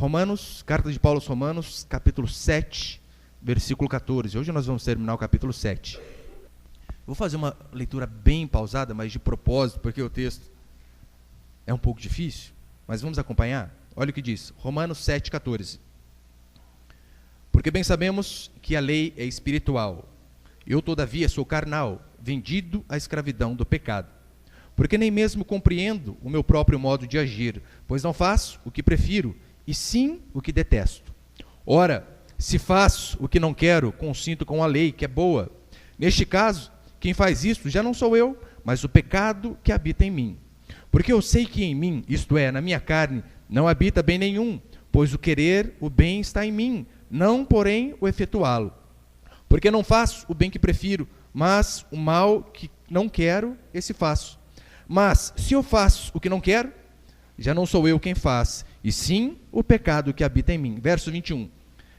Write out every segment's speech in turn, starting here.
Romanos, carta de Paulo aos Romanos, capítulo 7, versículo 14. Hoje nós vamos terminar o capítulo 7. Vou fazer uma leitura bem pausada, mas de propósito, porque o texto é um pouco difícil, mas vamos acompanhar? Olha o que diz, Romanos 7, 14. Porque bem sabemos que a lei é espiritual. Eu, todavia, sou carnal, vendido à escravidão do pecado. Porque nem mesmo compreendo o meu próprio modo de agir, pois não faço o que prefiro, e sim o que detesto. Ora, se faço o que não quero, consinto com a lei, que é boa. Neste caso, quem faz isso já não sou eu, mas o pecado que habita em mim. Porque eu sei que em mim, isto é, na minha carne, não habita bem nenhum, pois o querer, o bem está em mim, não, porém, o efetuá-lo. Porque não faço o bem que prefiro, mas o mal que não quero, esse faço. Mas, se eu faço o que não quero, já não sou eu quem faz, e sim o pecado que habita em mim. Verso 21.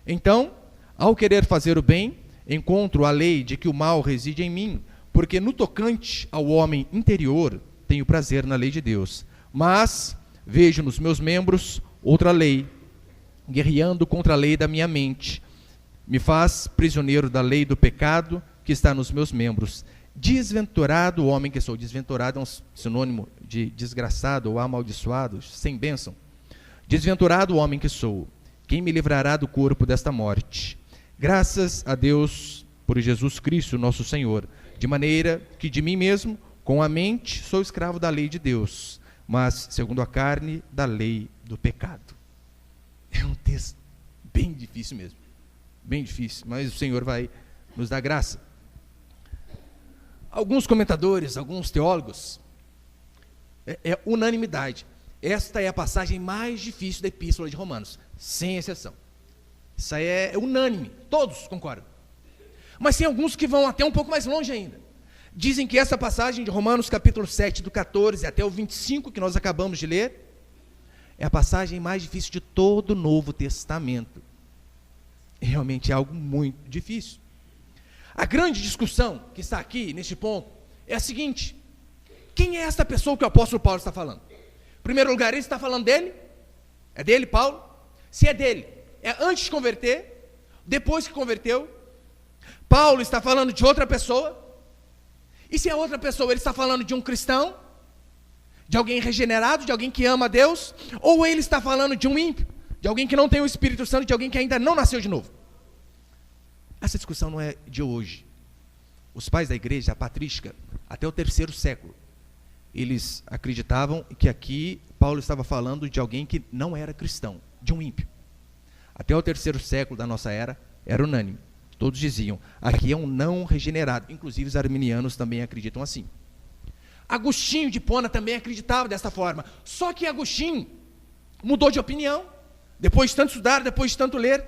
Então, ao querer fazer o bem, encontro a lei de que o mal reside em mim, porque no tocante ao homem interior, tenho prazer na lei de Deus. Mas vejo nos meus membros outra lei, guerreando contra a lei da minha mente. Me faz prisioneiro da lei do pecado que está nos meus membros. Desventurado o homem que sou. Desventurado é um sinônimo de desgraçado ou amaldiçoado, sem bênção. Desventurado o homem que sou. Quem me livrará do corpo desta morte? Graças a Deus por Jesus Cristo, nosso Senhor. De maneira que de mim mesmo, com a mente, sou escravo da lei de Deus, mas segundo a carne, da lei do pecado. É um texto bem difícil mesmo. Bem difícil, mas o Senhor vai nos dar graça. Alguns comentadores, alguns teólogos, é unanimidade. Esta é a passagem mais difícil da Epístola de Romanos, sem exceção. Isso aí é unânime, todos concordam. Mas tem alguns que vão até um pouco mais longe ainda. Dizem que essa passagem de Romanos capítulo 7, do 14 até o 25, que nós acabamos de ler, é a passagem mais difícil de todo o Novo Testamento. Realmente é algo muito difícil. A grande discussão que está aqui, neste ponto, é a seguinte: quem é essa pessoa que o apóstolo Paulo está falando? Em primeiro lugar, ele está falando dele? É dele, Paulo? Se é dele, é antes de converter? Depois que converteu? Paulo está falando de outra pessoa? E se é outra pessoa, ele está falando de um cristão? De alguém regenerado, de alguém que ama a Deus? Ou ele está falando de um ímpio? De alguém que não tem o Espírito Santo, de alguém que ainda não nasceu de novo? Essa discussão não é de hoje. Os pais da igreja, a patrística, até o 3º século, eles acreditavam que aqui Paulo estava falando de alguém que não era cristão, de um ímpio. Até o 3º século da nossa era unânime. Todos diziam, aqui é um não regenerado. Inclusive os arminianos também acreditam assim. Agostinho de Hipona também acreditava dessa forma. Só que Agostinho mudou de opinião. Depois de tanto estudar, depois de tanto ler,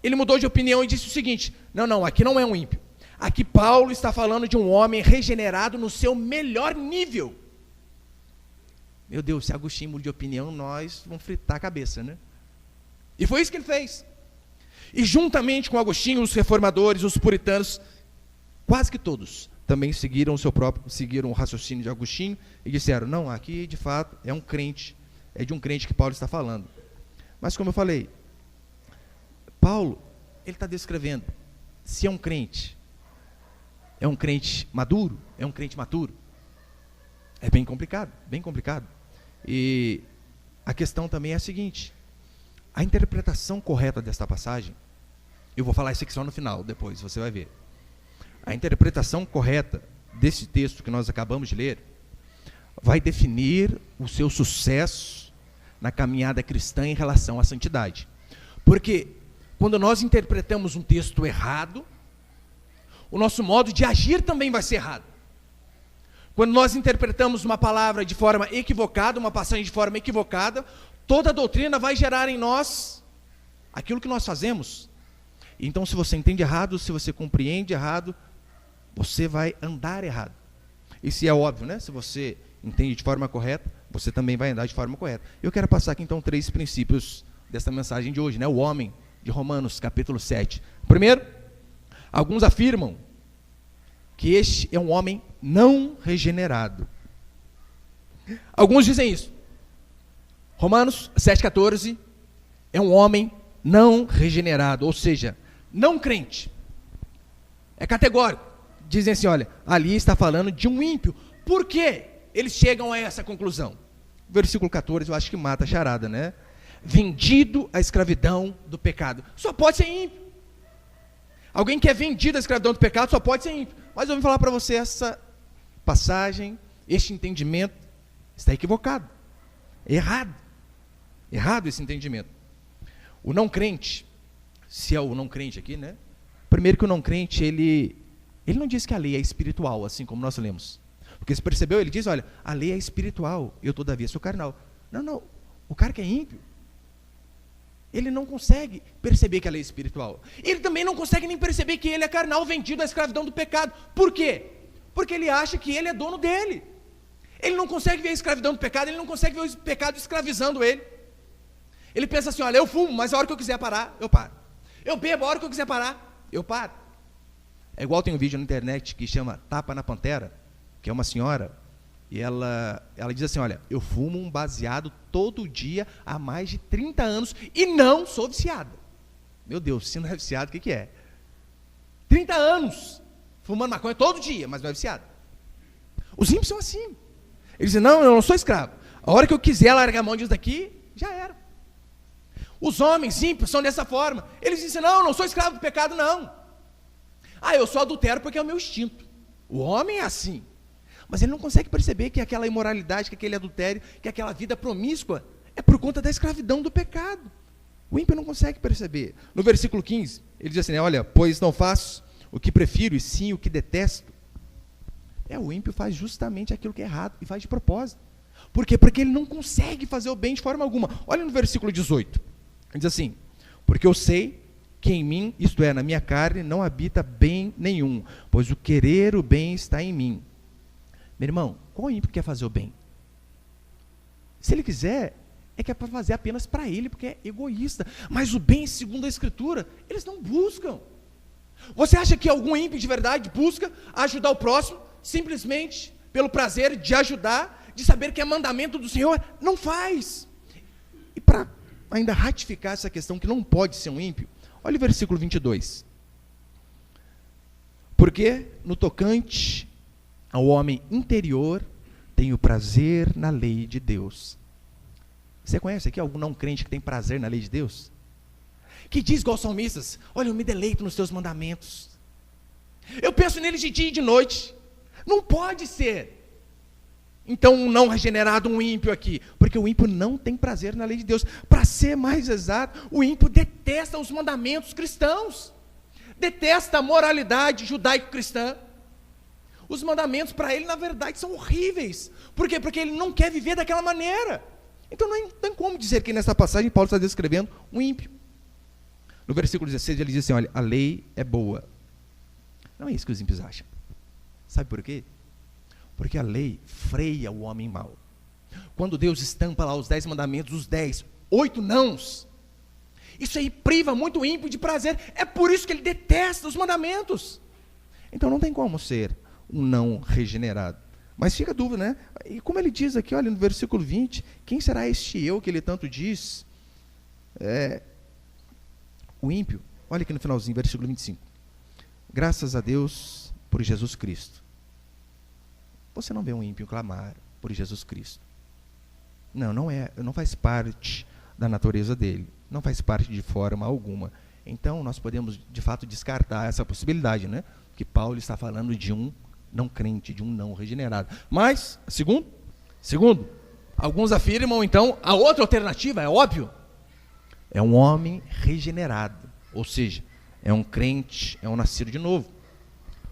ele mudou de opinião e disse o seguinte: não, aqui não é um ímpio. Aqui Paulo está falando de um homem regenerado no seu melhor nível. Meu Deus, se Agostinho muda de opinião, nós vamos fritar a cabeça, né? E foi isso que ele fez. E juntamente com Agostinho, os reformadores, os puritanos, quase que todos, também seguiram o raciocínio de Agostinho e disseram, não, aqui de fato é um crente, é de um crente que Paulo está falando. Mas como eu falei, Paulo, ele está descrevendo se é um crente maduro, é um crente maturo. É bem complicado, bem complicado. E a questão também é a seguinte: a interpretação correta desta passagem, eu vou falar isso aqui só no final, depois você vai ver. A interpretação correta desse texto que nós acabamos de ler vai definir o seu sucesso na caminhada cristã em relação à santidade. Porque quando nós interpretamos um texto errado, o nosso modo de agir também vai ser errado. Quando nós interpretamos uma palavra de forma equivocada, uma passagem de forma equivocada, toda a doutrina vai gerar em nós aquilo que nós fazemos. Então, se você entende errado, se você compreende errado, você vai andar errado. Isso é óbvio, né? Se você entende de forma correta, você também vai andar de forma correta. Eu quero passar aqui, então, 3 princípios dessa mensagem de hoje, né? O homem de Romanos, capítulo 7. Primeiro, alguns afirmam que este é um homem não regenerado. Alguns dizem isso. Romanos 7,14 é um homem não regenerado, ou seja, não crente. É categórico. Dizem assim, olha, ali está falando de um ímpio. Por quê eles chegam a essa conclusão? Versículo 14, eu acho que mata a charada, né? Vendido à escravidão do pecado. Só pode ser ímpio. Alguém que é vendido à escravidão do pecado só pode ser ímpio. Mas eu vou falar para você, essa passagem, este entendimento está equivocado. Errado. Errado esse entendimento. O não crente, se é o não crente aqui, né? Primeiro que o não crente, ele não diz que a lei é espiritual, assim como nós lemos. Porque você percebeu? Ele diz, olha, a lei é espiritual, eu todavia sou carnal. Não, o cara que é ímpio, ele não consegue perceber que a lei é espiritual. Ele também não consegue nem perceber que ele é carnal, vendido à escravidão do pecado. Por quê? Porque ele acha que ele é dono dele. Ele não consegue ver a escravidão do pecado, ele não consegue ver o pecado escravizando ele. Ele pensa assim, olha, eu fumo, mas a hora que eu quiser parar, eu paro. Eu bebo, a hora que eu quiser parar, eu paro. É igual tem um vídeo na internet que chama Tapa na Pantera, que é uma senhora, e ela diz assim, olha, eu fumo um baseado todo dia há mais de 30 anos e não sou viciada. Meu Deus, se não é viciado, o que é? 30 anos fumando maconha todo dia, mas não é viciado. Os ímpios são assim. Eles dizem, não, eu não sou escravo. A hora que eu quiser largar a mão disso daqui, já era. Os homens ímpios são dessa forma. Eles dizem, não, eu não sou escravo do pecado, não. Eu só adultero porque é o meu instinto. O homem é assim. Mas ele não consegue perceber que aquela imoralidade, que aquele adultério, que aquela vida promíscua é por conta da escravidão do pecado. O ímpio não consegue perceber. No versículo 15, ele diz assim, olha, pois não faço o que prefiro e sim o que detesto. O ímpio faz justamente aquilo que é errado e faz de propósito. Por quê? Porque ele não consegue fazer o bem de forma alguma. Olha no versículo 18. Ele diz assim, porque eu sei que em mim, isto é, na minha carne, não habita bem nenhum, pois o querer o bem está em mim. Meu irmão, qual ímpio quer fazer o bem? Se ele quiser, é que é para fazer apenas para ele, porque é egoísta. Mas o bem, segundo a Escritura, eles não buscam. Você acha que algum ímpio de verdade busca ajudar o próximo, simplesmente pelo prazer de ajudar, de saber que é mandamento do Senhor? Não faz. E para ainda ratificar essa questão que não pode ser um ímpio, olha o versículo 22. Porque no tocante ao homem interior, tenho prazer na lei de Deus. Você conhece aqui algum não crente que tem prazer na lei de Deus? Que diz igual salmistas, olha, eu me deleito nos teus mandamentos. Eu penso neles de dia e de noite. Não pode ser. Então, um não regenerado, um ímpio aqui. Porque o ímpio não tem prazer na lei de Deus. Para ser mais exato, o ímpio detesta os mandamentos cristãos. Detesta a moralidade judaico-cristã. Os mandamentos para ele, na verdade, são horríveis. Por quê? Porque ele não quer viver daquela maneira. Então, não tem como dizer que nessa passagem Paulo está descrevendo um ímpio. No versículo 16, ele diz assim, olha, a lei é boa. Não é isso que os ímpios acham. Sabe por quê? Porque a lei freia o homem mau. Quando Deus estampa lá os 10 mandamentos, os 8 nãos, isso aí priva muito o ímpio de prazer. É por isso que ele detesta os mandamentos. Então não tem como ser um não regenerado. Mas fica a dúvida, né? E como ele diz aqui, olha, no versículo 20, quem será este eu que ele tanto diz? O ímpio, olha aqui no finalzinho, versículo 25. Graças a Deus por Jesus Cristo. Você não vê um ímpio clamar por Jesus Cristo. Não faz parte da natureza dele. Não faz parte de forma alguma. Então, nós podemos, de fato, descartar essa possibilidade, né? Que Paulo está falando de um não crente, de um não regenerado. Mas, segundo, alguns afirmam, então, a outra alternativa, é óbvio, é um homem regenerado. Ou seja, é um crente, é um nascido de novo.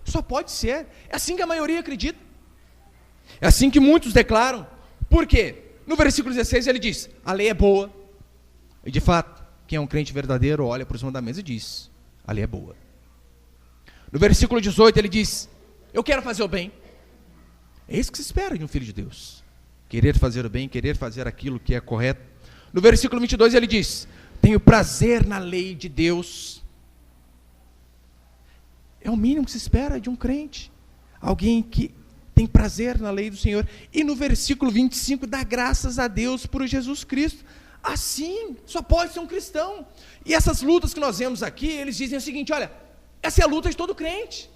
Só pode ser. É assim que a maioria acredita. É assim que muitos declaram. Por quê? No versículo 16 ele diz, a lei é boa. E de fato, quem é um crente verdadeiro olha para os mandamentos e diz, a lei é boa. No versículo 18 ele diz, eu quero fazer o bem. É isso que se espera de um filho de Deus. Querer fazer o bem, querer fazer aquilo que é correto. No versículo 22 ele diz, tenho prazer na lei de Deus. É o mínimo que se espera de um crente. Alguém que tem prazer na lei do Senhor. E no versículo 25, dá graças a Deus por Jesus Cristo. Assim, só pode ser um cristão. E essas lutas que nós vemos aqui, eles dizem o seguinte: olha, essa é a luta de todo crente.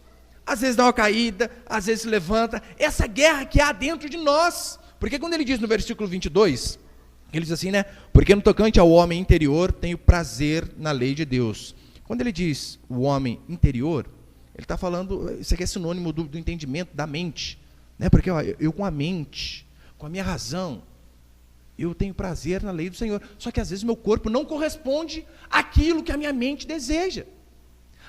Às vezes dá uma caída, às vezes se levanta. Essa guerra que há dentro de nós. Porque quando ele diz no versículo 22, ele diz assim, né? Porque no tocante ao homem interior, tenho prazer na lei de Deus. Quando ele diz o homem interior, ele está falando, isso aqui é sinônimo do entendimento, da mente. Né? Porque ó, eu com a mente, com a minha razão, eu tenho prazer na lei do Senhor. Só que às vezes meu corpo não corresponde àquilo que a minha mente deseja.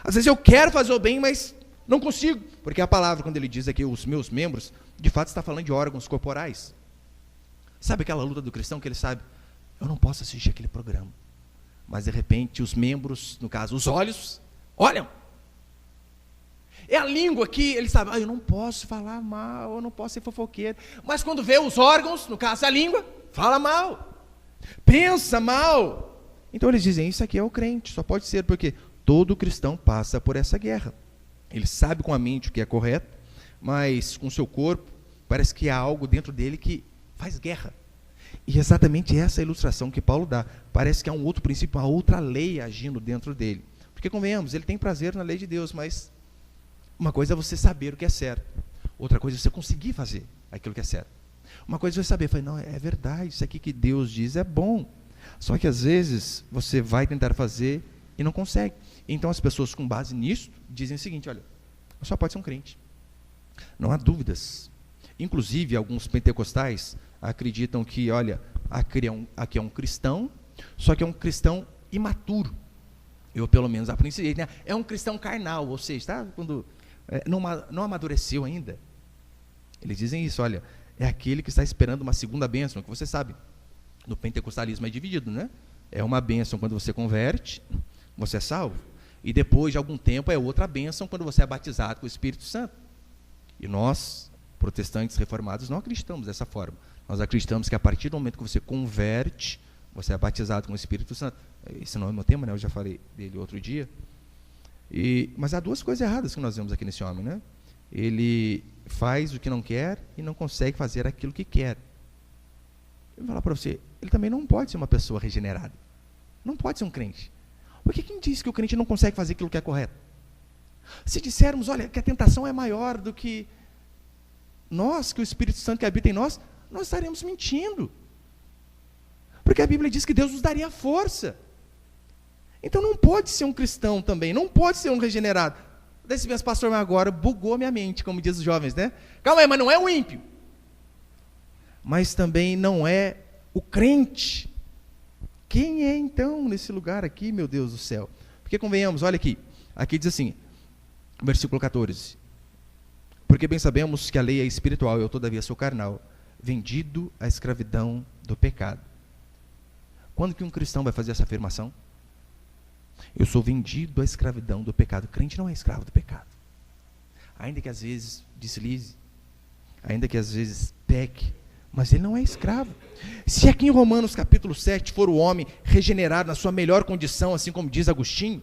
Às vezes eu quero fazer o bem, mas não consigo. Porque a palavra, quando ele diz aqui os meus membros, de fato está falando de órgãos corporais. Sabe aquela luta do cristão que ele sabe? Eu não posso assistir aquele programa. Mas de repente os membros, no caso os olhos, olham. É a língua que ele sabe, eu não posso falar mal, eu não posso ser fofoqueiro. Mas quando vê os órgãos, no caso a língua, fala mal, pensa mal. Então eles dizem, isso aqui é o crente, só pode ser porque todo cristão passa por essa guerra. Ele sabe com a mente o que é correto, mas com o seu corpo, parece que há algo dentro dele que faz guerra. E exatamente essa é a ilustração que Paulo dá. Parece que há um outro princípio, uma outra lei agindo dentro dele. Porque convenhamos, ele tem prazer na lei de Deus, mas uma coisa é você saber o que é certo. Outra coisa é você conseguir fazer aquilo que é certo. Uma coisa é você saber, não, é verdade, isso aqui que Deus diz é bom. Só que às vezes você vai tentar fazer e não consegue. Então as pessoas com base nisso dizem o seguinte, olha, só pode ser um crente. Não há dúvidas. Inclusive alguns pentecostais acreditam que, olha, aqui é um cristão, só que é um cristão imaturo. Eu pelo menos aprendi, né? É um cristão carnal, ou seja, tá? Quando não amadureceu ainda. Eles dizem isso, olha, é aquele que está esperando uma segunda bênção, que você sabe, no pentecostalismo é dividido, né? É uma bênção quando você converte, você é salvo, e depois de algum tempo é outra bênção quando você é batizado com o Espírito Santo. E nós, protestantes reformados, não acreditamos dessa forma. Nós acreditamos que a partir do momento que você converte, você é batizado com o Espírito Santo. Esse não é o meu tema, né? Eu já falei dele outro dia. Mas há duas coisas erradas que nós vemos aqui nesse homem, né? Ele faz o que não quer e não consegue fazer aquilo que quer. Eu vou falar para você, ele também não pode ser uma pessoa regenerada. Não pode ser um crente. Porque quem diz que o crente não consegue fazer aquilo que é correto? Se dissermos, olha, que a tentação é maior do que nós, que o Espírito Santo que habita em nós estaremos mentindo. Porque a Bíblia diz que Deus nos daria força. Então não pode ser um cristão também, não pode ser um regenerado. Daí se pensa, pastor, mas agora bugou minha mente, como diz os jovens, né? Calma aí, mas não é o ímpio. Mas também não é o crente. Quem é então nesse lugar aqui, meu Deus do céu? Porque convenhamos, olha aqui diz assim, versículo 14. Porque bem sabemos que a lei é espiritual, eu todavia sou carnal, vendido à escravidão do pecado. Quando que um cristão vai fazer essa afirmação? Eu sou vendido à escravidão do pecado. O crente não é escravo do pecado. Ainda que às vezes deslize, ainda que às vezes peque, mas ele não é escravo. Se aqui em Romanos capítulo 7 for o homem regenerado na sua melhor condição, assim como diz Agostinho,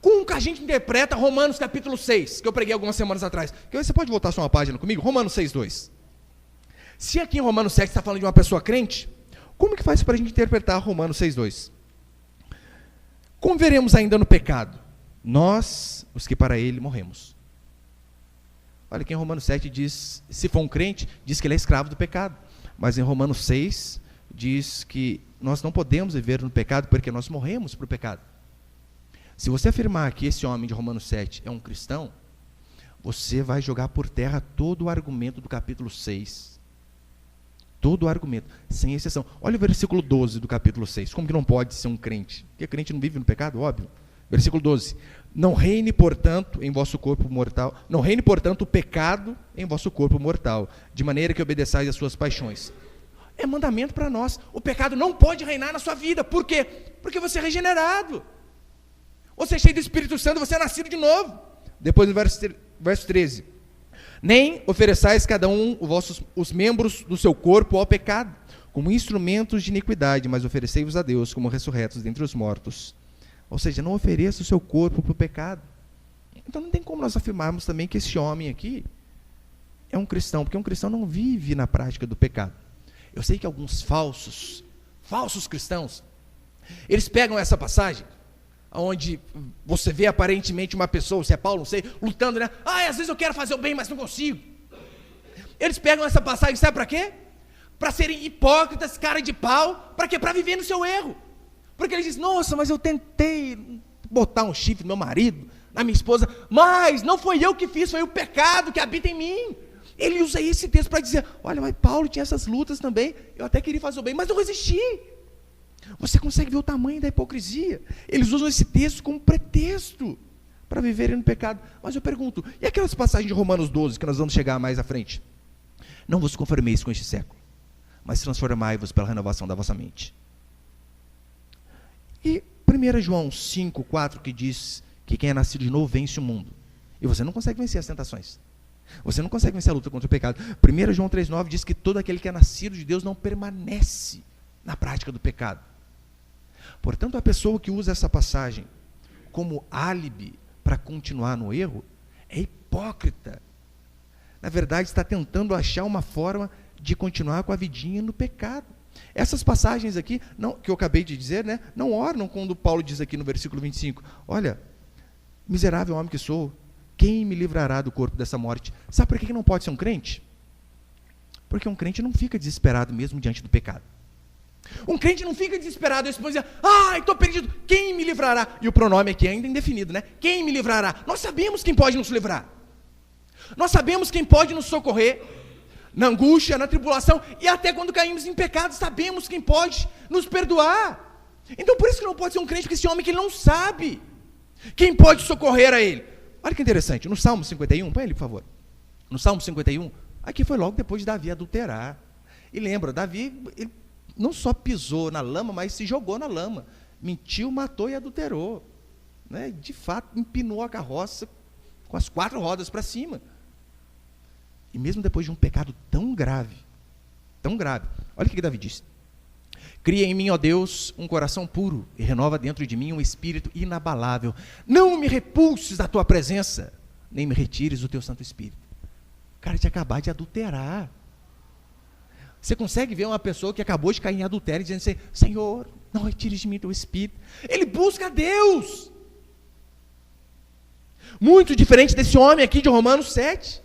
como que a gente interpreta Romanos capítulo 6, que eu preguei algumas semanas atrás? Você pode voltar só uma página comigo? Romanos 6:2. Se aqui em Romanos 7 está falando de uma pessoa crente, como que faz para a gente interpretar Romanos 6:2? Como veremos ainda no pecado? Nós, os que para ele morremos. Olha que em Romanos 7 diz, se for um crente, diz que ele é escravo do pecado. Mas em Romanos 6 diz que nós não podemos viver no pecado porque nós morremos para o pecado. Se você afirmar que esse homem de Romanos 7 é um cristão, você vai jogar por terra todo o argumento do capítulo 6. Todo o argumento, sem exceção. Olha o versículo 12 do capítulo 6. Como que não pode ser um crente? Porque crente não vive no pecado, óbvio. Versículo 12. Não reine, portanto, em vosso corpo mortal. Não reine, portanto, o pecado em vosso corpo mortal, de maneira que obedeçais às suas paixões. É mandamento para nós. O pecado não pode reinar na sua vida. Por quê? Porque você é regenerado. Você é cheio do Espírito Santo, você é nascido de novo. Depois no verso 13. Nem ofereçais cada um os membros do seu corpo ao pecado, como instrumentos de iniquidade, mas oferecei-vos a Deus como ressurretos dentre os mortos. Ou seja, não ofereça o seu corpo para o pecado. Então não tem como nós afirmarmos também que esse homem aqui é um cristão, porque um cristão não vive na prática do pecado. Eu sei que alguns falsos falsos cristãos, eles pegam essa passagem, onde você vê aparentemente uma pessoa, se é Paulo, não sei, lutando, né? Às vezes eu quero fazer o bem, mas não consigo. Eles pegam essa passagem, sabe para quê? Para serem hipócritas, cara de pau, para quê? Para viver no seu erro. Porque eles dizem, nossa, mas eu tentei botar um chifre no meu marido, na minha esposa, mas não foi eu que fiz, foi o pecado que habita em mim. Ele usa esse texto para dizer, olha, mas Paulo tinha essas lutas também, eu até queria fazer o bem, mas não resisti. Você consegue ver o tamanho da hipocrisia? Eles usam esse texto como pretexto para viverem no pecado. Mas eu pergunto, e aquelas passagens de Romanos 12, que nós vamos chegar mais à frente? Não vos conformeis com este século, mas transformai-vos pela renovação da vossa mente. E 1 João 5, 4, que diz que quem é nascido de novo vence o mundo. E você não consegue vencer as tentações. Você não consegue vencer a luta contra o pecado. 1 João 3, 9 diz que todo aquele que é nascido de Deus não permanece na prática do pecado. Portanto, a pessoa que usa essa passagem como álibi para continuar no erro é hipócrita. Na verdade, está tentando achar uma forma de continuar com a vidinha no pecado. Essas passagens aqui, que eu acabei de dizer, né, não ornam quando Paulo diz aqui no versículo 25, olha, miserável homem que sou, quem me livrará do corpo dessa morte? Sabe por que não pode ser um crente? Porque um crente não fica desesperado mesmo diante do pecado. Um crente não fica desesperado, ele dizer, estou perdido, quem me livrará? E o pronome aqui é ainda indefinido, né? Quem me livrará? Nós sabemos quem pode nos livrar. Nós sabemos quem pode nos socorrer na angústia, na tribulação, e até quando caímos em pecado, sabemos quem pode nos perdoar. Então por isso que não pode ser um crente, porque esse homem que ele não sabe quem pode socorrer a ele. Olha que interessante, no Salmo 51, põe ele por favor. No Salmo 51, aqui foi logo depois de Davi adulterar. E lembra, Davi, ele não só pisou na lama, mas se jogou na lama. Mentiu, matou e adulterou. Né? De fato, empinou a carroça com as 4 rodas para cima. E mesmo depois de um pecado tão grave, olha o que Davi diz. Cria em mim, ó Deus, um coração puro e renova dentro de mim um espírito inabalável. Não me repulses da tua presença, nem me retires o teu Santo Espírito. O cara tinha acabado de adulterar. Você consegue ver uma pessoa que acabou de cair em adultério dizendo assim, Senhor, não retires de mim teu Espírito. Ele busca a Deus. Muito diferente desse homem aqui de Romanos 7.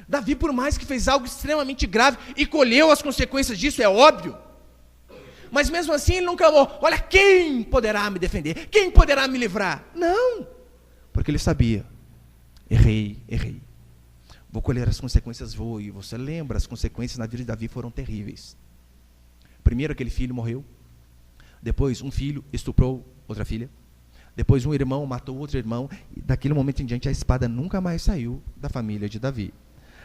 Davi, por mais que fez algo extremamente grave e colheu as consequências disso, é óbvio. Mas mesmo assim ele não clamou, olha, quem poderá me defender? Quem poderá me livrar? Não, porque ele sabia, errei. Vou colher as consequências, e você lembra, as consequências na vida de Davi foram terríveis. Primeiro aquele filho morreu, depois um filho estuprou outra filha, depois um irmão matou outro irmão, e daquele momento em diante a espada nunca mais saiu da família de Davi.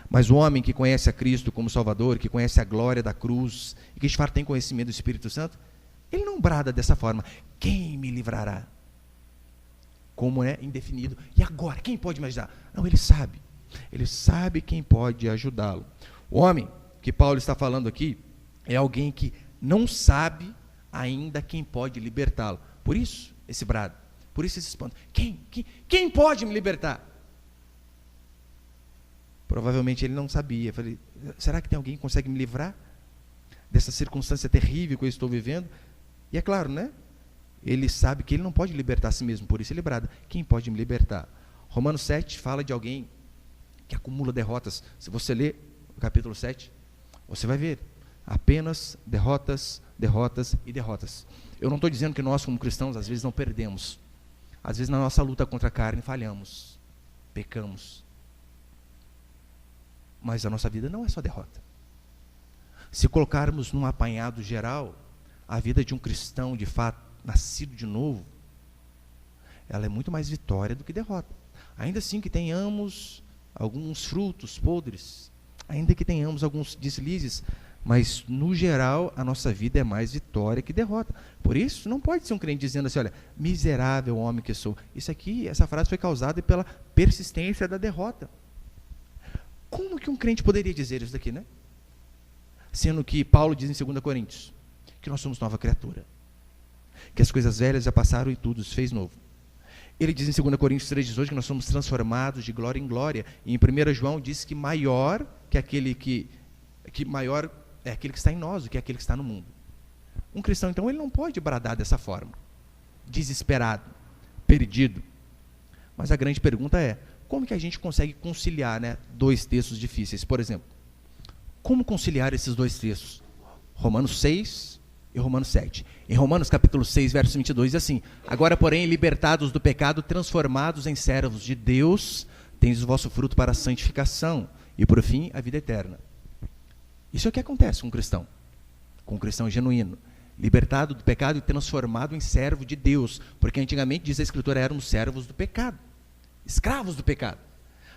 Mas o homem que conhece a Cristo como Salvador, que conhece a glória da cruz, e que de fato tem conhecimento do Espírito Santo, ele não brada dessa forma, quem me livrará? Como é indefinido, e agora, quem pode me ajudar? Não, ele sabe quem pode ajudá-lo. O homem que Paulo está falando aqui, é alguém que não sabe ainda quem pode libertá-lo. Por isso, esse brado, por isso esse espanto, quem pode me libertar? Provavelmente ele não sabia. Falei, será que tem alguém que consegue me livrar dessa circunstância terrível que eu estou vivendo? E é claro, né? Ele sabe que ele não pode libertar a si mesmo, por isso ele brada, quem pode me libertar? Romanos 7 fala de alguém que acumula derrotas. Se você ler o capítulo 7, você vai ver apenas derrotas, derrotas e derrotas. Eu não estou dizendo que nós como cristãos às vezes não perdemos. Às vezes na nossa luta contra a carne falhamos, pecamos. Mas a nossa vida não é só derrota. Se colocarmos num apanhado geral, a vida de um cristão, de fato, nascido de novo, ela é muito mais vitória do que derrota. Ainda assim que tenhamos alguns frutos podres, ainda que tenhamos alguns deslizes, mas no geral a nossa vida é mais vitória que derrota. Por isso não pode ser um crente dizendo assim, olha, miserável homem que sou. Isso aqui, essa frase foi causada pela persistência da derrota. Como que um crente poderia dizer isso daqui, né? Sendo que Paulo diz em 2 Coríntios que nós somos nova criatura, que as coisas velhas já passaram e tudo se fez novo. Ele diz em 2 Coríntios 3,18 que nós somos transformados de glória em glória. E em 1 João diz que maior que aquele que maior é aquele que está em nós do que aquele que está no mundo. Um cristão, então, ele não pode bradar dessa forma, desesperado, perdido. Mas a grande pergunta é, como que a gente consegue conciliar, né, dois textos difíceis? Por exemplo, como conciliar esses dois textos? Romanos 6 e Romanos 7. Em Romanos capítulo 6, verso 22, diz assim: agora, porém, libertados do pecado, transformados em servos de Deus, tendes o vosso fruto para a santificação e, por fim, a vida eterna. Isso é o que acontece com um cristão genuíno, libertado do pecado e transformado em servo de Deus, porque antigamente, diz a Escritura, éramos servos do pecado, escravos do pecado.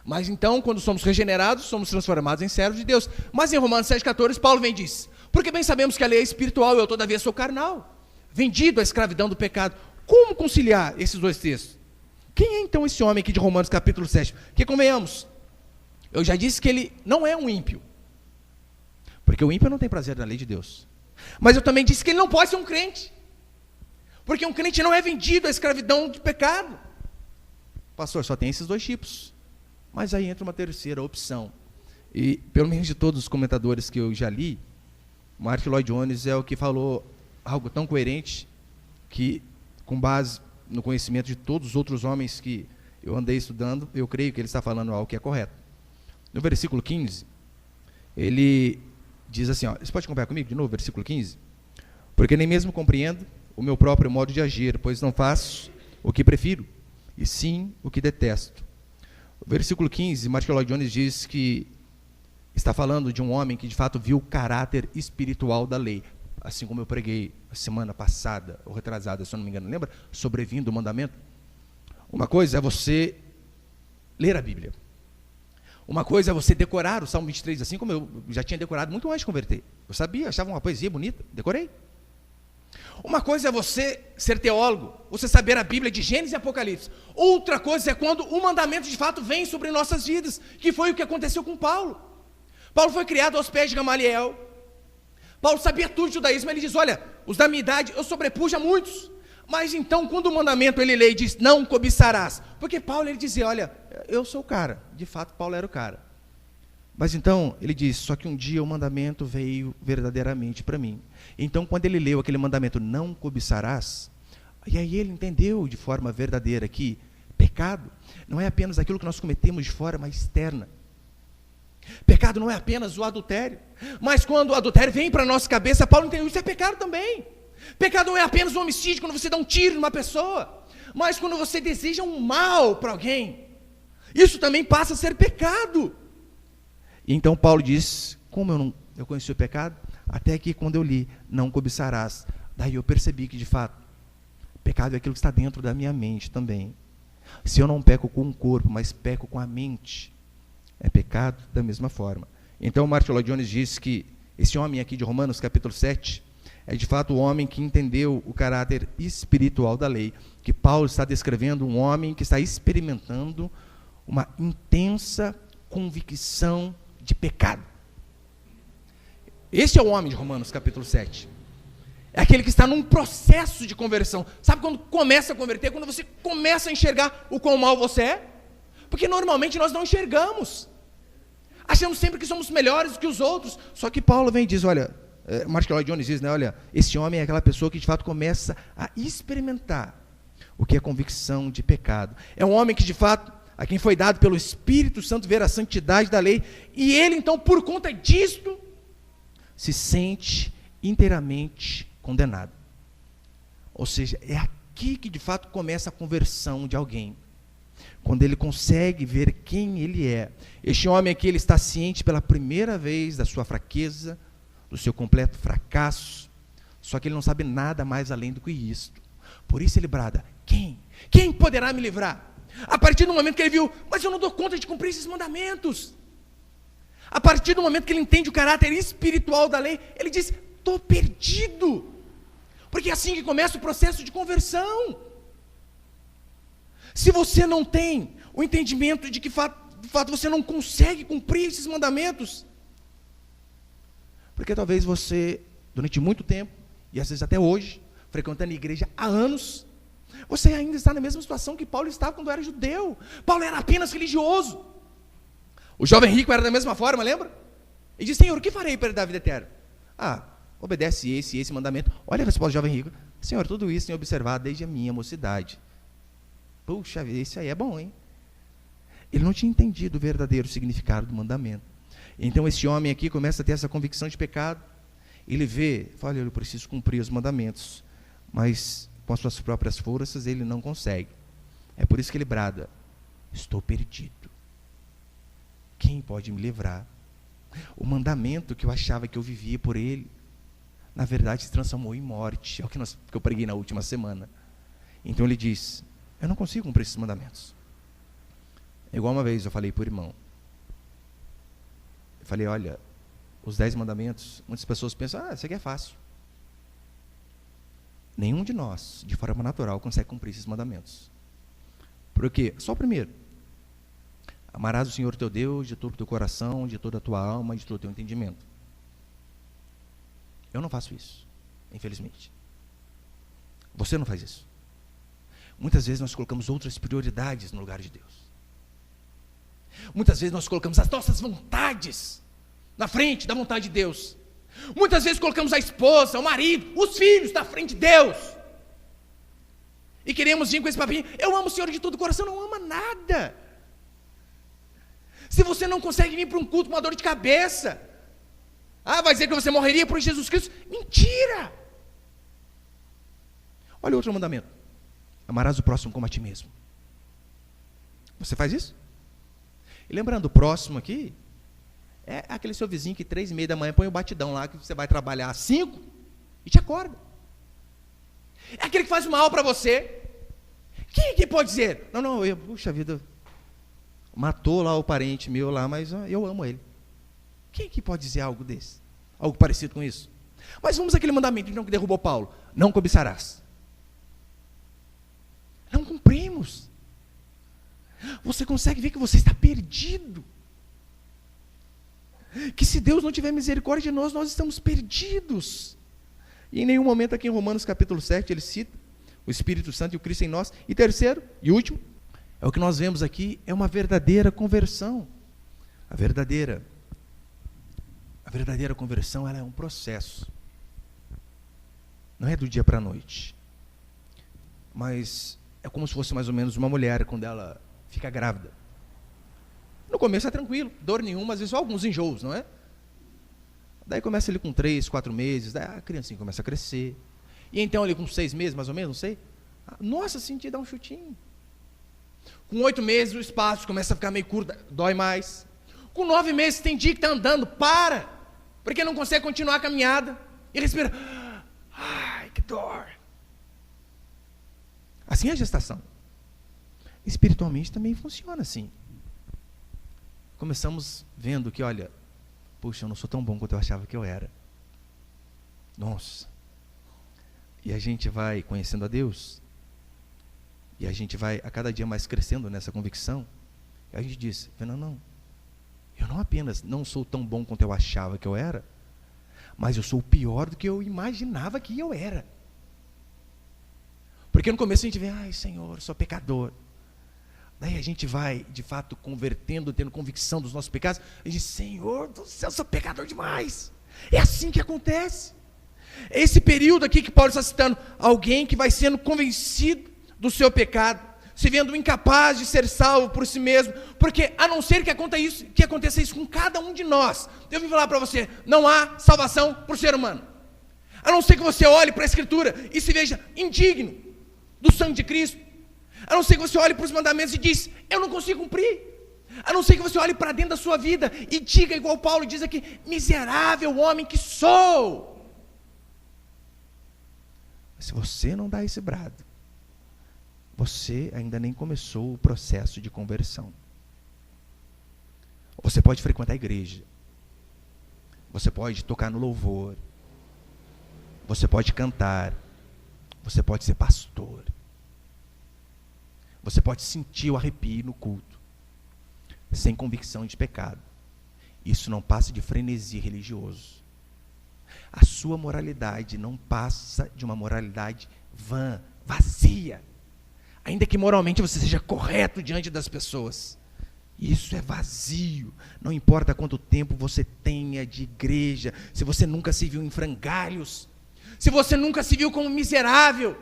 Mas então, quando somos regenerados, somos transformados em servos de Deus. Mas em Romanos 7,14, Paulo vem e diz: porque bem sabemos que a lei é espiritual e eu todavia sou carnal, vendido à escravidão do pecado. Como conciliar esses dois textos? Quem é então esse homem aqui de Romanos capítulo 7? Que convenhamos, eu já disse que ele não é um ímpio, porque o ímpio não tem prazer na lei de Deus. Mas eu também disse que ele não pode ser um crente, porque um crente não é vendido à escravidão do pecado. Pastor, só tem esses dois tipos. Mas aí entra uma terceira opção. E pelo menos de todos os comentadores que eu já li, Mark Lloyd Jones é o que falou algo tão coerente que, com base no conhecimento de todos os outros homens que eu andei estudando, eu creio que ele está falando algo que é correto. No versículo 15, ele diz assim, ó, você pode acompanhar comigo de novo, versículo 15? Porque nem mesmo compreendo o meu próprio modo de agir, pois não faço o que prefiro, e sim o que detesto. O versículo 15, Martin Lloyd Jones diz que está falando de um homem que de fato viu o caráter espiritual da lei, assim como eu preguei a semana passada, ou retrasada, se eu não me engano, lembra? Sobrevindo o mandamento. Uma coisa é você ler a Bíblia. Uma coisa é você decorar o Salmo 23, assim como eu já tinha decorado muito antes de converter. Eu sabia, achava uma poesia bonita, decorei. Uma coisa é você ser teólogo, você saber a Bíblia de Gênesis e Apocalipse. Outra coisa é quando o mandamento de fato vem sobre nossas vidas, que foi o que aconteceu com Paulo. Paulo foi criado aos pés de Gamaliel. Paulo sabia tudo de judaísmo, ele diz, olha, os da minha idade eu sobrepujo a muitos. Mas então, quando o mandamento ele lê e diz, não cobiçarás, porque Paulo ele dizia, olha, eu sou o cara, de fato Paulo era o cara. Mas então, ele diz, só que um dia o mandamento veio verdadeiramente para mim. Então, quando ele leu aquele mandamento, não cobiçarás, e aí ele entendeu de forma verdadeira que pecado não é apenas aquilo que nós cometemos de forma externa. Pecado não é apenas o adultério. Mas quando o adultério vem para a nossa cabeça, Paulo entendeu, isso é pecado também. Pecado não é apenas o homicídio, quando você dá um tiro numa pessoa, mas quando você deseja um mal para alguém, isso também passa a ser pecado. E então Paulo diz, como eu conheci o pecado? Até que quando eu li, não cobiçarás, daí eu percebi que de fato, pecado é aquilo que está dentro da minha mente também. Se eu não peco com o corpo, mas peco com a mente, é pecado da mesma forma. Então Martin Lloyd Jones diz que esse homem aqui de Romanos capítulo 7, é de fato o homem que entendeu o caráter espiritual da lei, que Paulo está descrevendo um homem que está experimentando uma intensa convicção de pecado. Esse é o homem de Romanos capítulo 7. É aquele que está num processo de conversão. Sabe quando começa a converter? Quando você começa a enxergar o quão mal você é? Porque normalmente nós não enxergamos. Achamos sempre que somos melhores do que os outros. Só que Paulo vem e diz, olha, Martin Lloyd Jones diz, né, olha, esse homem é aquela pessoa que de fato começa a experimentar o que é convicção de pecado. É um homem que de fato, a quem foi dado pelo Espírito Santo ver a santidade da lei, e ele então, por conta disto, se sente inteiramente condenado. Ou seja, é aqui que de fato começa a conversão de alguém. Quando ele consegue ver quem ele é. Este homem aqui, ele está ciente pela primeira vez da sua fraqueza, do seu completo fracasso, só que ele não sabe nada mais além do que isto. Por isso ele brada, quem? Quem poderá me livrar? A partir do momento que ele viu, mas eu não dou conta de cumprir esses mandamentos. A partir do momento que ele entende o caráter espiritual da lei, ele diz, estou perdido. Porque é assim que começa o processo de conversão. Se você não tem o entendimento de que de fato você não consegue cumprir esses mandamentos, porque talvez você, durante muito tempo, e às vezes até hoje, frequentando a igreja há anos, você ainda está na mesma situação que Paulo estava quando era judeu. Paulo era apenas religioso. O jovem rico era da mesma forma, lembra? Ele disse, Senhor, o que farei para dar a vida eterna? obedece esse e esse mandamento. Olha a resposta do jovem rico: Senhor, tudo isso tenho observado desde a minha mocidade. Puxa vida, isso aí é bom, hein? Ele não tinha entendido o verdadeiro significado do mandamento. Então esse homem aqui começa a ter essa convicção de pecado. Ele vê, fala: eu preciso cumprir os mandamentos, mas com as suas próprias forças ele não consegue. É por isso que ele brada: estou perdido. Quem pode me livrar? O mandamento que eu achava que eu vivia por ele, na verdade se transformou em morte. É o que eu preguei na última semana. Então ele diz: eu não consigo cumprir esses mandamentos. Igual uma vez eu falei para o irmão, eu falei: olha, os 10 mandamentos, muitas pessoas pensam: isso aqui é fácil. Nenhum de nós, de forma natural, consegue cumprir esses mandamentos. Por quê? Só o primeiro: amarás o Senhor teu Deus de todo o teu coração, de toda a tua alma, de todo o teu entendimento. Eu não faço isso, infelizmente. Você não faz isso. Muitas vezes nós colocamos outras prioridades no lugar de Deus. Muitas vezes nós colocamos as nossas vontades na frente da vontade de Deus. Muitas vezes colocamos a esposa, o marido, os filhos na frente de Deus. E queremos vir com esse papinho: eu amo o Senhor de todo o coração. Não ama nada. Se você não consegue vir para um culto com uma dor de cabeça, vai dizer que você morreria por Jesus Cristo? Mentira! Olha o outro mandamento: amarás o próximo como a ti mesmo. Você faz isso? E lembrando, o próximo aqui é aquele seu vizinho que 3h30 da manhã põe o batidão lá, que você vai trabalhar às 5 e te acorda. É aquele que faz mal para você. Quem que pode dizer: não, puxa vida, matou lá o parente meu lá, mas eu amo ele. Quem que pode dizer algo desse? Algo parecido com isso? Mas vamos àquele mandamento então que derrubou Paulo: não cobiçarás. Não cumprimos. Você consegue ver que você está perdido? Que se Deus não tiver misericórdia de nós, nós estamos perdidos. E em nenhum momento aqui em Romanos capítulo 7 ele cita o Espírito Santo e o Cristo em nós. E terceiro e último, é o que nós vemos aqui, é uma verdadeira conversão. A verdadeira conversão, ela é um processo. Não é do dia para a noite. Mas é como se fosse mais ou menos uma mulher quando ela fica grávida. No começo é tranquilo, dor nenhuma, às vezes só alguns enjoos, não é? Daí começa ali com 3, 4 meses, daí a criancinha começa a crescer. E então ali com 6 meses, mais ou menos, não sei. Nossa, senti dar um chutinho. Com 8 meses o espaço começa a ficar meio curto, dói mais. Com 9 meses tem dia que está andando, porque não consegue continuar a caminhada. E respira: ai, que dor. Assim é a gestação. Espiritualmente também funciona assim. Começamos vendo que, olha, puxa, eu não sou tão bom quanto eu achava que eu era. Nossa. E a gente vai conhecendo a Deus. E a gente vai a cada dia mais crescendo nessa convicção. E a gente diz: não, eu não apenas não sou tão bom quanto eu achava que eu era, mas eu sou pior do que eu imaginava que eu era. Porque no começo a gente vê: ai, Senhor, eu sou pecador. Daí a gente vai, de fato, convertendo, tendo convicção dos nossos pecados. A gente diz: Senhor do céu, eu sou pecador demais. É assim que acontece. Esse período aqui que Paulo está citando, alguém que vai sendo convencido do seu pecado, se vendo incapaz de ser salvo por si mesmo, porque a não ser que aconteça isso com cada um de nós, eu vim falar para você: não há salvação por ser humano. A não ser que você olhe para a Escritura e se veja indigno do sangue de Cristo. A não ser que você olhe para os mandamentos e diz: eu não consigo cumprir. A não ser que você olhe para dentro da sua vida e diga, igual Paulo diz aqui: miserável homem que sou. Mas se você não dá esse brado, você ainda nem começou o processo de conversão. Você pode frequentar a igreja, você pode tocar no louvor, você pode cantar, você pode ser pastor, você pode sentir o arrepio no culto, sem convicção de pecado. Isso não passa de frenesi religioso. A sua moralidade não passa de uma moralidade vã, vazia. Ainda que moralmente você seja correto diante das pessoas, Isso é vazio. Não importa quanto tempo você tenha de igreja, se você nunca se viu em frangalhos, se você nunca se viu como miserável,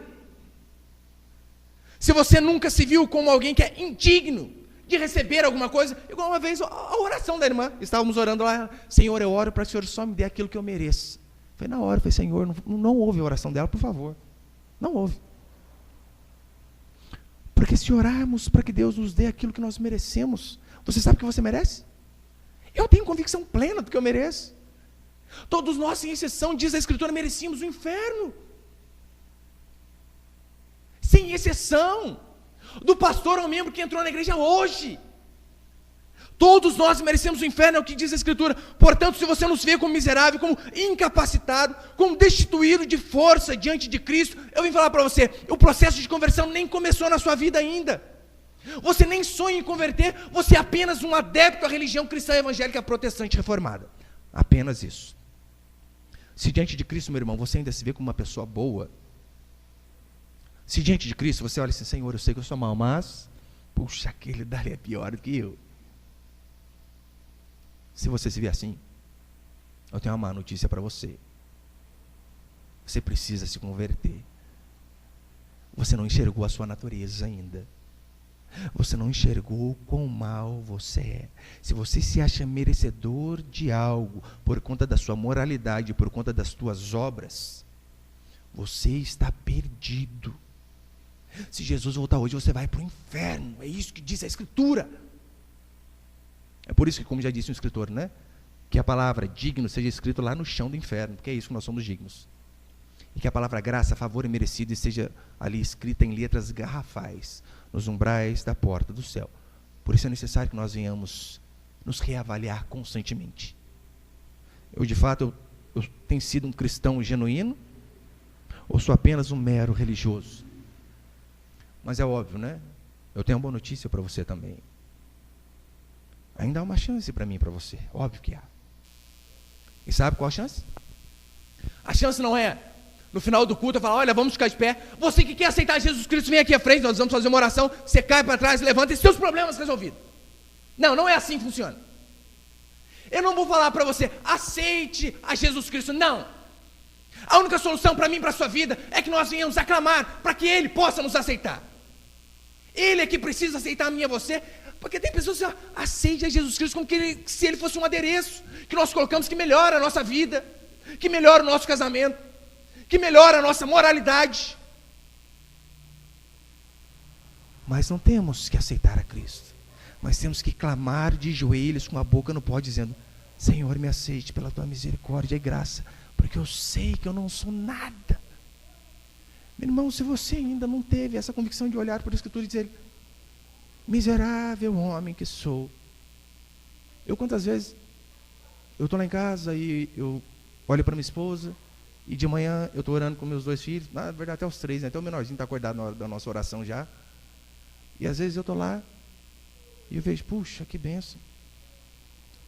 se você nunca se viu como alguém que é indigno de receber alguma coisa, igual uma vez a oração da irmã, estávamos orando lá, Senhor, eu oro para que o Senhor só me dê aquilo que eu mereço. Foi na hora, falei, Senhor, não ouve a oração dela, por favor, não ouve. Porque se orarmos para que Deus nos dê aquilo que nós merecemos, você sabe o que você merece? Eu tenho convicção plena do que eu mereço. Todos nós, sem exceção, diz a Escritura, merecíamos o inferno. Sem exceção. Do pastor ao membro que entrou na igreja hoje. Todos nós merecemos o inferno, é o que diz a Escritura. Portanto, se você nos vê como miserável, como incapacitado, como destituído de força diante de Cristo, eu vim falar para você, o processo de conversão nem começou na sua vida ainda. Você nem sonha em converter, você é apenas um adepto à religião cristã evangélica protestante reformada. Apenas isso. Se diante de Cristo, meu irmão, você ainda se vê como uma pessoa boa, se diante de Cristo você olha assim, Senhor, eu sei que eu sou mau, mas, puxa, aquele dali é pior do que eu. Se você se vê assim, eu tenho uma má notícia para você. Você precisa se converter. Você não enxergou a sua natureza ainda. Você não enxergou quão mal você é. Se você se acha merecedor de algo por conta da sua moralidade, por conta das tuas obras, você está perdido. Se Jesus voltar hoje, você vai para o inferno. É isso que diz a Escritura. É por isso que, como já disse um escritor, né? Que a palavra digno seja escrito lá no chão do inferno, porque é isso que nós somos dignos. E que a palavra graça, favor e merecido esteja ali escrita em letras garrafais, nos umbrais da porta do céu. Por isso é necessário que nós venhamos nos reavaliar constantemente. Eu, de fato, eu tenho sido um cristão genuíno, ou sou apenas um mero religioso? Mas é óbvio, né? Eu tenho uma boa notícia para você também. Ainda há uma chance para mim e para você. Óbvio que há. E sabe qual a chance? A chance não é, no final do culto, eu falar, olha, vamos ficar de pé. Você que quer aceitar Jesus Cristo, vem aqui à frente, nós vamos fazer uma oração. Você cai para trás, levanta e seus problemas resolvidos. Não, não é assim que funciona. Eu não vou falar para você, aceite a Jesus Cristo. Não. A única solução para mim e para a sua vida é que nós venhamos aclamar para que Ele possa nos aceitar. Ele é que precisa aceitar a mim e a você, porque tem pessoas que aceitam a Jesus Cristo como se Ele fosse um adereço, que nós colocamos que melhora a nossa vida, que melhora o nosso casamento, que melhora a nossa moralidade. Mas não temos que aceitar a Cristo, mas temos que clamar de joelhos com a boca no pó, dizendo, Senhor, me aceite pela Tua misericórdia e graça, porque eu sei que eu não sou nada. Meu irmão, se você ainda não teve essa convicção de olhar para a Escritura e dizer, miserável homem que sou. Eu quantas vezes, eu estou lá em casa e eu olho para minha esposa, e de manhã eu estou orando com meus 2 filhos, na verdade até os 3, né? Até o menorzinho está acordado na hora da nossa oração já. E às vezes eu estou lá, e eu vejo, puxa, que bênção.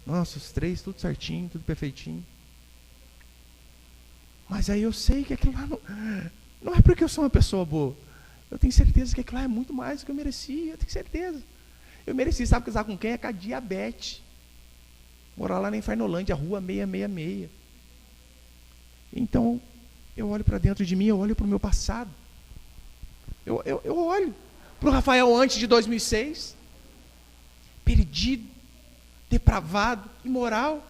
Nossa, os 3, tudo certinho, tudo perfeitinho. Mas aí eu sei que aquilo lá não é porque eu sou uma pessoa boa. Eu tenho certeza que aquilo lá é muito mais do que eu merecia. Eu tenho certeza. Eu mereci, sabe casar com quem? É com a diabetes. Morar lá na Infernolândia, rua 666. Então, eu olho para dentro de mim, eu olho para o meu passado. Eu olho para o Rafael antes de 2006. Perdido, depravado, imoral.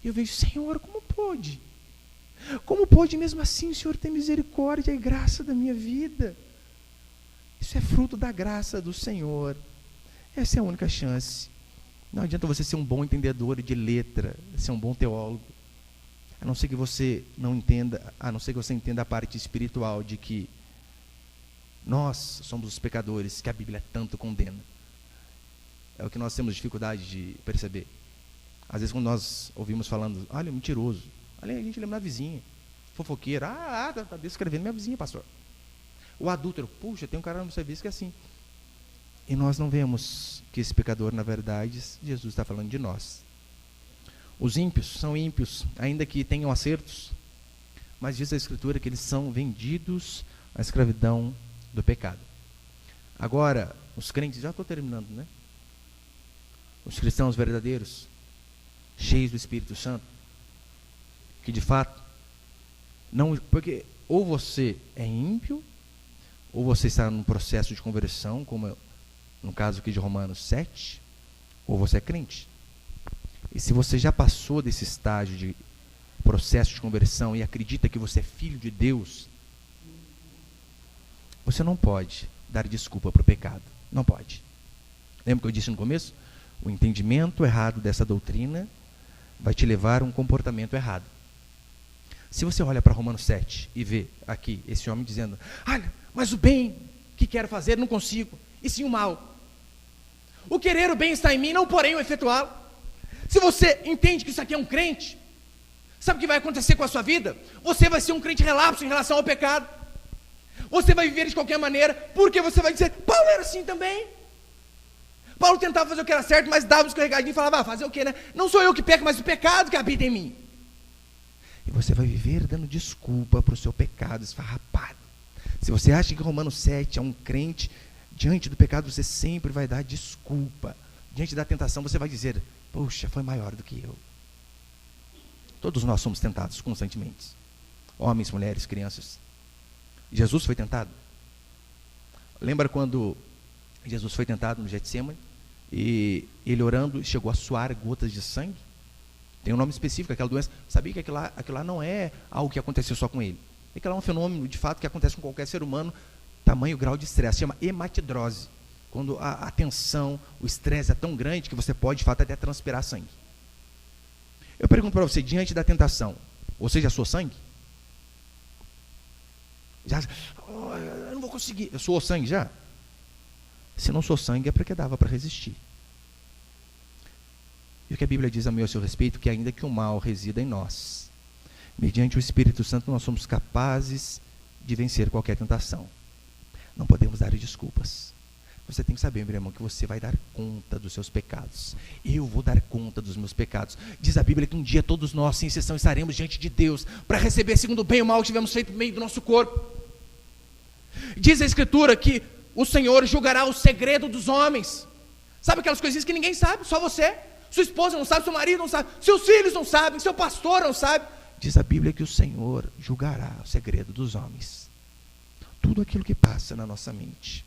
E eu vejo, Senhor, como pôde? Como pode mesmo assim o Senhor ter misericórdia e graça da minha vida? Isso é fruto da graça do Senhor. Essa é a única chance. Não adianta você ser um bom entendedor de letra, ser um bom teólogo, a não ser que você não entenda, a não ser que você entenda a parte espiritual de que nós somos os pecadores que a Bíblia tanto condena. É o que nós temos dificuldade de perceber. Às vezes quando nós ouvimos falando, olha, mentiroso, a gente lembra da vizinha, fofoqueira, está descrevendo minha vizinha, pastor. O adúltero, puxa, tem um cara no serviço que é assim. E nós não vemos que esse pecador, na verdade, Jesus está falando de nós. Os ímpios são ímpios, ainda que tenham acertos, mas diz a Escritura que eles são vendidos à escravidão do pecado. Agora, os crentes, já estou terminando, né? os cristãos verdadeiros, cheios do Espírito Santo, que de fato, não, porque ou você é ímpio, ou você está num processo de conversão, como no caso aqui de Romanos 7, ou você é crente. E se você já passou desse estágio de processo de conversão e acredita que você é filho de Deus, você não pode dar desculpa para o pecado. Não pode. Lembra que eu disse no começo? O entendimento errado dessa doutrina vai te levar a um comportamento errado. Se você olha para Romanos 7 e vê aqui esse homem dizendo: olha, mas o bem que quero fazer não consigo, e sim o mal. O querer o bem está em mim, não porém o efetuá-lo. Se você entende que isso aqui é um crente, sabe o que vai acontecer com a sua vida? Você vai ser um crente relapso em relação ao pecado. Você vai viver de qualquer maneira, porque você vai dizer: Paulo era assim também. Paulo tentava fazer o que era certo, mas dava um escorregadinho e falava: fazer o que, né? Não sou eu que peco, mas o pecado que habita em mim. E você vai viver dando desculpa para o seu pecado esfarrapado. Se você acha que Romanos 7 é um crente, diante do pecado você sempre vai dar desculpa. Diante da tentação você vai dizer: poxa, foi maior do que eu. Todos nós somos tentados constantemente. Homens, mulheres, crianças. Jesus foi tentado. Lembra quando Jesus foi tentado no Getsêmani e ele orando chegou a suar gotas de sangue? Tem um nome específico, aquela doença. Sabia que aquilo lá não é algo que aconteceu só com ele. Aquilo lá é um fenômeno, de fato, que acontece com qualquer ser humano, tamanho grau de estresse. Chama hematidrose. Quando a tensão, o estresse é tão grande que você pode, de fato, até transpirar sangue. Eu pergunto para você, diante da tentação, você já suou sangue? Eu não vou conseguir. Eu suou sangue já? Se não suou sangue é porque dava para resistir. E o que a Bíblia diz a meu seu respeito, que ainda que o mal resida em nós, mediante o Espírito Santo nós somos capazes de vencer qualquer tentação. Não podemos dar desculpas. Você tem que saber, meu irmão, que você vai dar conta dos seus pecados. Eu vou dar conta dos meus pecados. Diz a Bíblia que um dia todos nós, sem exceção, estaremos diante de Deus para receber segundo o bem ou mal que tivemos feito no meio do nosso corpo. Diz a Escritura que o Senhor julgará o segredo dos homens. Sabe aquelas coisinhas que ninguém sabe, só você? Sua esposa não sabe, seu marido não sabe, seus filhos não sabem, seu pastor não sabe. Diz a Bíblia que o Senhor julgará o segredo dos homens. Tudo aquilo que passa na nossa mente.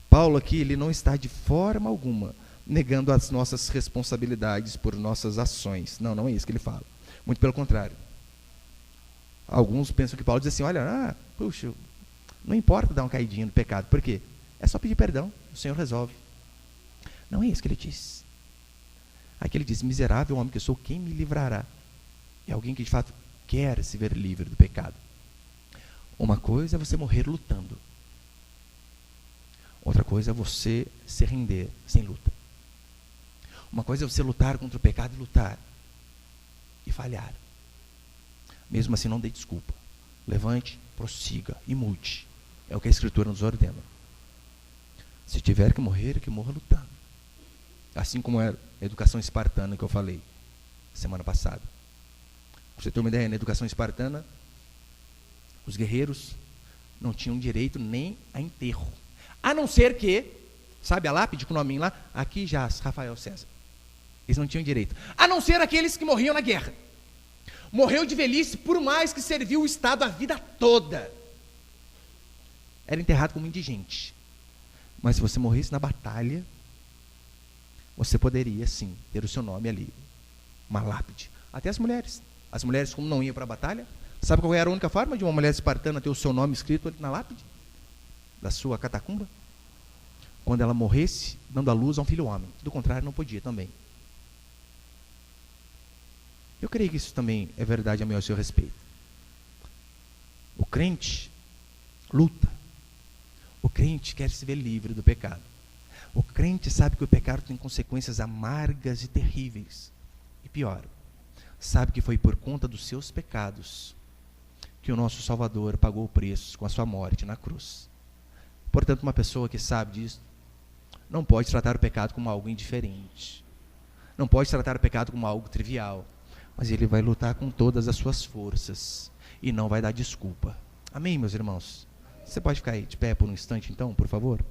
Paulo aqui, ele não está de forma alguma negando as nossas responsabilidades por nossas ações. Não é isso que ele fala. Muito pelo contrário. Alguns pensam que Paulo diz assim: olha, puxa, não importa dar uma caidinha no pecado. Por quê? É só pedir perdão, o Senhor resolve. Não é isso que ele diz. Aqui ele diz: miserável homem que sou, quem me livrará? É alguém que de fato quer se ver livre do pecado. Uma coisa é você morrer lutando. Outra coisa é você se render sem luta. Uma coisa é você lutar contra o pecado e lutar. E falhar. Mesmo assim, não dê desculpa. Levante, prossiga e mude. É o que a Escritura nos ordena. Se tiver que morrer, que morra lutando. Assim como era a educação espartana que eu falei semana passada. Pra você ter uma ideia, na educação espartana, os guerreiros não tinham direito nem a enterro. A não ser que, sabe a lápide com o nominho lá? Aqui jaz Rafael César. Eles não tinham direito. A não ser aqueles que morriam na guerra. Morreu de velhice, por mais que serviu o Estado a vida toda. Era enterrado como indigente. Mas se você morresse na batalha, você poderia, sim, ter o seu nome ali. Uma lápide. Até as mulheres. As mulheres, como não iam para a batalha, sabe qual era a única forma de uma mulher espartana ter o seu nome escrito ali na lápide? Da sua catacumba? Quando ela morresse, dando à luz a um filho homem. Do contrário, não podia também. Eu creio que isso também é verdade a meu seu respeito. O crente luta. O crente quer se ver livre do pecado. O crente sabe que o pecado tem consequências amargas e terríveis. E pior, sabe que foi por conta dos seus pecados que o nosso Salvador pagou o preço com a sua morte na cruz. Portanto, uma pessoa que sabe disso não pode tratar o pecado como algo indiferente. Não pode tratar o pecado como algo trivial. Mas ele vai lutar com todas as suas forças e não vai dar desculpa. Amém, meus irmãos? Você pode ficar aí de pé por um instante, então, por favor?